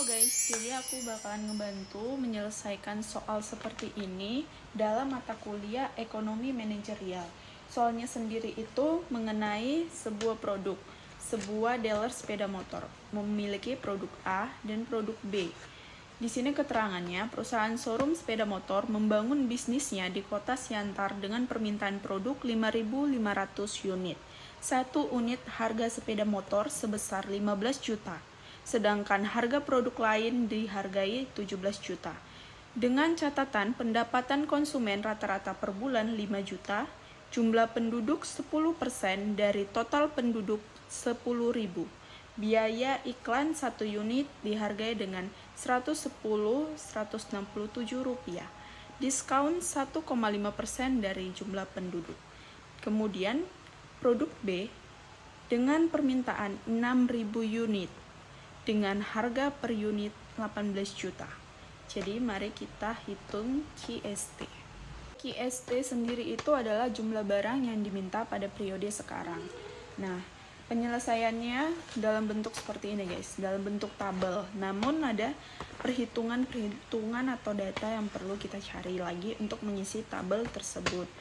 Guys, jadi aku bakalan ngebantu menyelesaikan soal seperti ini dalam mata kuliah ekonomi manajerial. Soalnya sendiri itu mengenai sebuah produk, sebuah dealer sepeda motor memiliki produk A dan produk B. Di sini keterangannya, perusahaan showroom sepeda motor membangun bisnisnya di kota Siantar dengan permintaan produk 5.500 unit. Satu unit harga sepeda motor sebesar 15 juta. Sedangkan harga produk lain dihargai 17 juta. Dengan catatan pendapatan konsumen rata-rata per bulan 5 juta, jumlah penduduk 10% dari total penduduk 10.000. Biaya iklan 1 unit dihargai dengan Rp110.167. Diskon 1,5% dari jumlah penduduk. Kemudian produk B dengan permintaan 6.000 unit dengan harga per unit 18 juta. Jadi mari kita hitung QST. QST sendiri itu adalah jumlah barang yang diminta pada periode sekarang. Nah, penyelesaiannya dalam bentuk seperti ini guys, dalam bentuk tabel. Namun ada perhitungan atau data yang perlu kita cari lagi untuk mengisi tabel tersebut.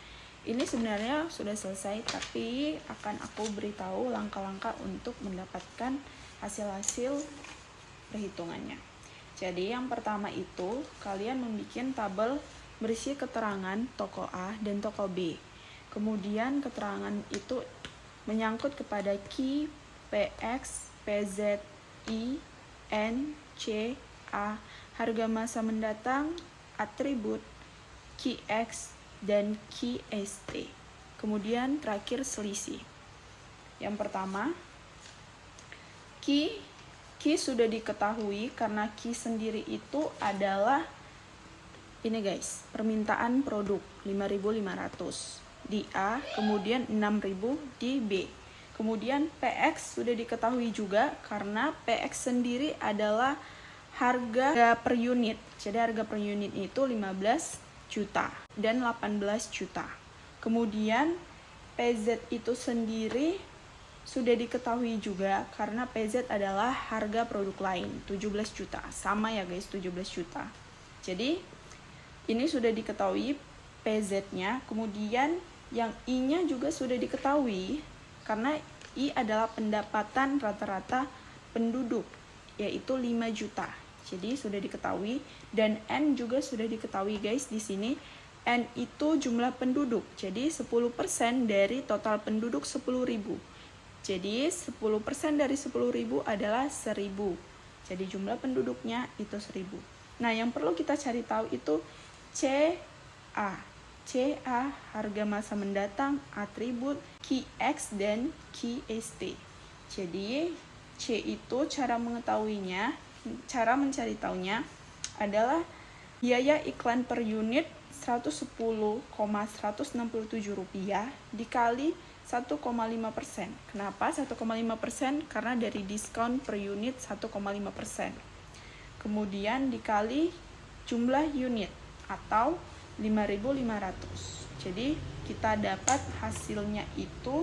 Ini sebenarnya sudah selesai, tapi akan aku beritahu langkah-langkah untuk mendapatkan hasil-hasil perhitungannya. Jadi yang pertama itu kalian membuat tabel berisi keterangan toko A dan toko B. Kemudian keterangan itu menyangkut kepada Q, PX, PZ, I, N, C, A, harga masa mendatang, atribut, QX, dan QST. Kemudian terakhir selisih. Yang pertama, Q sudah diketahui karena Q sendiri itu adalah ini guys, permintaan produk 5.500 di A, kemudian 6.000 di B. Kemudian PX sudah diketahui juga karena PX sendiri adalah harga per unit. Jadi harga per unit itu 15 juta dan 18 juta. Kemudian PZ itu sendiri sudah diketahui juga karena PZ adalah harga produk lain 17 juta. Sama ya guys, 17 juta. Jadi ini sudah diketahui PZ-nya. Kemudian yang I-nya juga sudah diketahui karena I adalah pendapatan rata-rata penduduk yaitu 5 juta. Jadi sudah diketahui, dan N juga sudah diketahui guys di sini. N itu jumlah penduduk. Jadi 10% dari total penduduk 10.000. Jadi 10% dari 10.000 adalah 1.000. Jadi jumlah penduduknya itu 1.000. Nah, yang perlu kita cari tahu itu CA. CA harga masa mendatang, atribut, QX, dan QST. Jadi C itu cara mengetahuinya, cara mencari tahunya adalah biaya iklan per unit Rp110.167 dikali 1,5%. Kenapa 1,5%? Karena dari diskon per unit 1,5%. Kemudian dikali jumlah unit atau 5.500. Jadi kita dapat hasilnya itu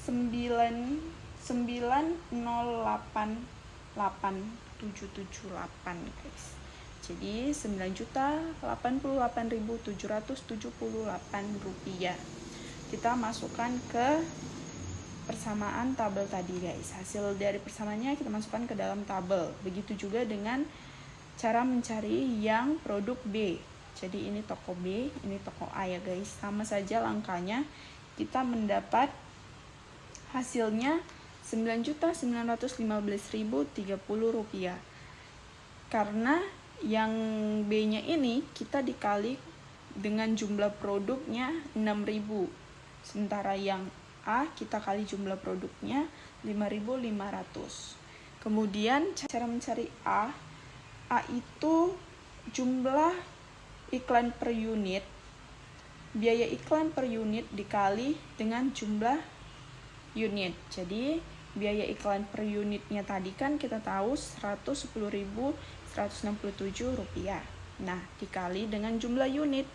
908.8778 guys. Jadi 9.088.778 rupiah. Kita masukkan ke persamaan tabel tadi guys. Hasil dari persamaannya kita masukkan ke dalam tabel. Begitu juga dengan cara mencari yang produk B. Jadi ini toko B, ini toko A ya guys. Sama saja langkahnya. Kita mendapat hasilnya 9.915.030 rupiah. Karena yang B-nya ini kita dikali dengan jumlah produknya 6.000. Sementara yang A kita kali jumlah produknya 5.500. Kemudian cara mencari A itu jumlah iklan per unit. Biaya iklan per unit dikali dengan jumlah unit. Jadi biaya iklan per unitnya tadi kan kita tahu Rp110.167. Nah, dikali dengan jumlah unit.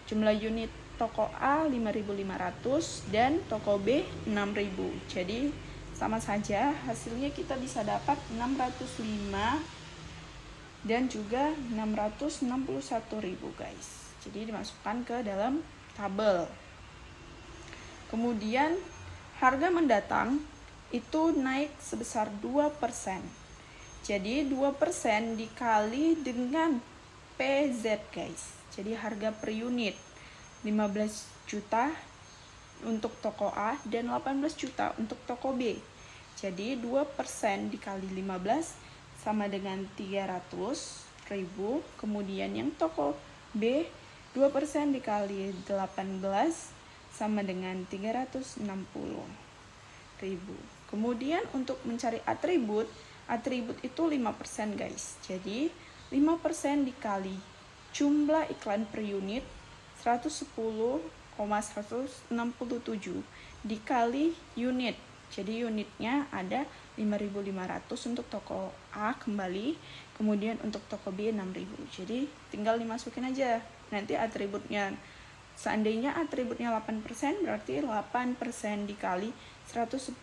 Jumlah unit toko A 5.500 dan toko B 6.000. Jadi sama saja hasilnya kita bisa dapat 605 dan juga 661.000 guys. Jadi dimasukkan ke dalam tabel. Kemudian harga mendatang itu naik sebesar 2%. Jadi 2% dikali dengan PZ guys. Jadi harga per unit 15 juta untuk toko A dan 18 juta untuk toko B. Jadi 2% dikali 15 sama dengan 300.000. Kemudian yang toko B 2% dikali 18 sama dengan 360.000. Kemudian untuk mencari atribut itu 5% guys. Jadi 5% dikali jumlah iklan per unit 110,167 dikali unit. Jadi unitnya ada 5.500 untuk toko A kembali, kemudian untuk toko B 6.000. Jadi tinggal dimasukin aja. Nanti atributnya, seandainya atributnya 8%, berarti 8% dikali 110.167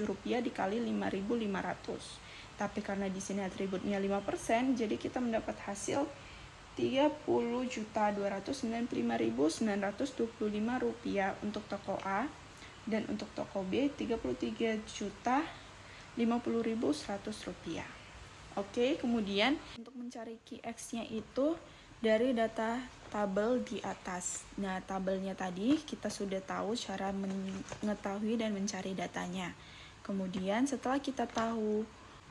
rupiah dikali 5.500. Tapi karena di sini atributnya 5%, jadi kita mendapat hasil 30.295.925 rupiah untuk toko A, dan untuk toko B 33.050.100 rupiah. Oke, kemudian untuk mencari QX-nya itu dari data tabel di atas. Nah, tabelnya tadi kita sudah tahu cara mengetahui dan mencari datanya. Kemudian setelah kita tahu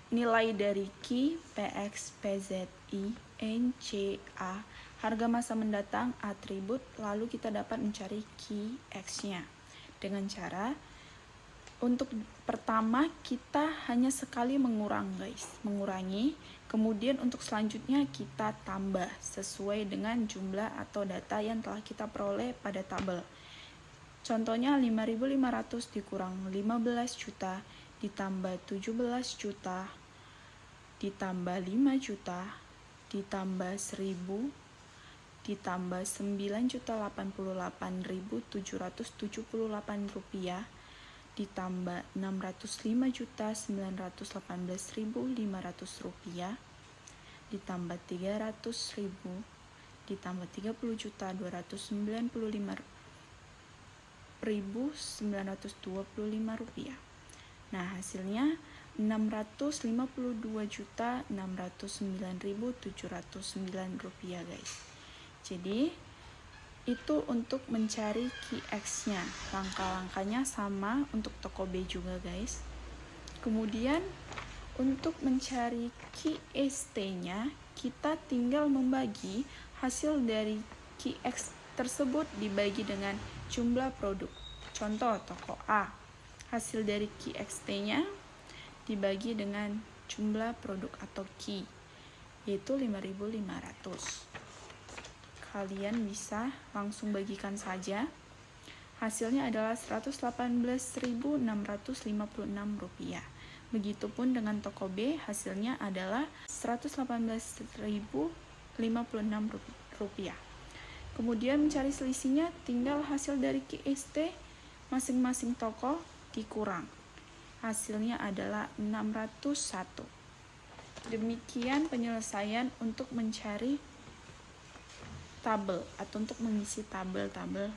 nilai dari Q, PX, PZI, NCA, harga masa mendatang, atribut, lalu kita dapat mencari QX-nya. Dengan cara, untuk pertama kita hanya sekali mengurangi, kemudian untuk selanjutnya kita tambah sesuai dengan jumlah atau data yang telah kita peroleh pada tabel. Contohnya 5.500 dikurang 15 juta, ditambah 17 juta, ditambah 5 juta, ditambah 1.000, ditambah 9.088.778 rupiah, ditambah 605.918.500 rupiah, ditambah 300.000, ditambah 30.295.925 rupiah. Nah, hasilnya 652.609.709 rupiah guys. Jadi itu untuk mencari QX-nya. Langkah-langkahnya sama untuk toko B juga guys. Kemudian untuk mencari QST-nya, kita tinggal membagi hasil dari QX tersebut dibagi dengan jumlah produk. Contoh toko A, hasil dari QXT-nya dibagi dengan jumlah produk atau Q, yaitu 5.500. Kalian bisa langsung bagikan saja. Hasilnya adalah 118.656 rupiah. Begitupun dengan toko B, hasilnya adalah 118.056 rupiah. Kemudian mencari selisihnya, tinggal hasil dari QST masing-masing toko dikurang. Hasilnya adalah 601. Demikian penyelesaian untuk mencari tabel atau untuk mengisi tabel-tabel